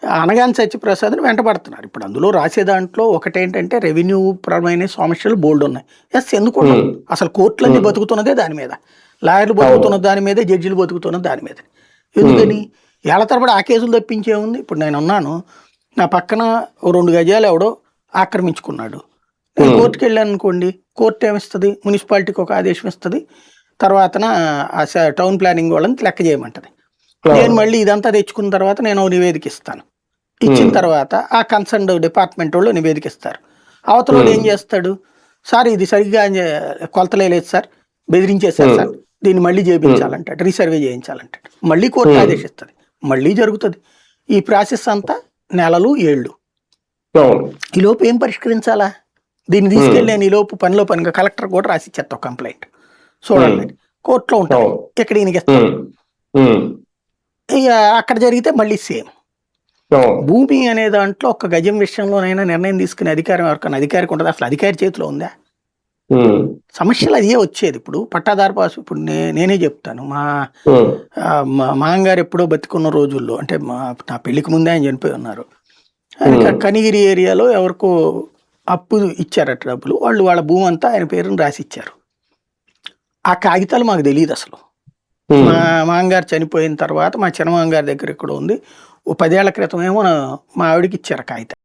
అనగాని సత్యప్రసాద్ని వెంటబడుతున్నారు. ఇప్పుడు అందులో రాసే దాంట్లో ఒకటేంటంటే రెవెన్యూ పరమైన సమస్యలు బోల్డ్ ఉన్నాయి. ఎందుకు ఉండవు? అసలు కోర్టులన్నీ బతుకుతున్నదే దాని మీద, లాయర్లు బతుకుతున్న దాని మీదే, జడ్జిలు బతుకుతున్న దాని మీద. ఎందుకని ఏళ్ల తరబడి ఆ కేసులు తప్పించే ఉంది. ఇప్పుడు నేను ఉన్నాను, నా పక్కన 2 గజాలు ఎవడో ఆక్రమించుకున్నాడు, నేను కోర్టుకు వెళ్ళాను అనుకోండి, కోర్టు ఏమిస్తుంది? మున్సిపాలిటీకి ఒక ఆదేశం ఇస్తుంది, తర్వాతన టౌన్ ప్లానింగ్ వాళ్ళని లెక్క చేయమంటది. నేను మళ్ళీ ఇదంతా తెచ్చుకున్న తర్వాత నేను నివేదిక ఇస్తాను. ఇచ్చిన తర్వాత ఆ కన్సర్న్ డిపార్ట్మెంట్ వాళ్ళు నివేదిక ఇస్తారు. అవతల వాళ్ళు ఏం చేస్తాడు? సార్ ఇది సరిగ్గా కొలతలేదు సార్, బెదిరించేశారు సార్, దీన్ని మళ్ళీ చేయించాలంటాడు, రీసర్వే చేయించాలంటాడు. మళ్ళీ కోర్టు ఆదేశిస్తుంది, మళ్ళీ జరుగుతుంది. ఈ ప్రాసెస్ అంతా నెలలు, ఏళ్ళు. ఈలోపు ఏం పరిష్కరించాలా? దీన్ని తీసుకెళ్ళి నేను ఈలోపు పనిలో పనిగా కలెక్టర్ కూడా రాసి ఇచ్చేస్తాను కంప్లైంట్. చూడండి, కోర్టులో ఉంటాం, ఇక్కడ ఈయనకి ఇస్తాం. ఇక అక్కడ జరిగితే మళ్ళీ సేమ్. భూమి అనే దాంట్లో ఒక్క గజం విషయంలోనైనా నిర్ణయం తీసుకునే అధికారం ఎవరికైనా అధికారికి ఉంటుంది? అసలు అధికారి చేతిలో ఉందా? సమస్యలు అదే వచ్చేది. ఇప్పుడు పట్టాదారు పాసు, ఇప్పుడు నేనే చెప్తాను, మా మామగారు ఎప్పుడో బతికున్న రోజుల్లో, అంటే నా పెళ్లికి ముందే ఆయన చనిపోయి ఉన్నారు. ఆయన కనిగిరి ఏరియాలో ఎవరికో అప్పు ఇచ్చారట డబ్బులు, వాళ్ళు వాళ్ళ భూమి అంతా ఆయన పేరుని రాసి ఇచ్చారు. ఆ కాగితాలు మాకు తెలియదు అసలు. మా మామగారు చనిపోయిన తర్వాత మా చిన్నమామగారి దగ్గర ఇక్కడ ఉంది, ఓ 10 ఏళ్ల క్రితం ఏమో మా ఆవిడకి ఇచ్చారు కాగితం.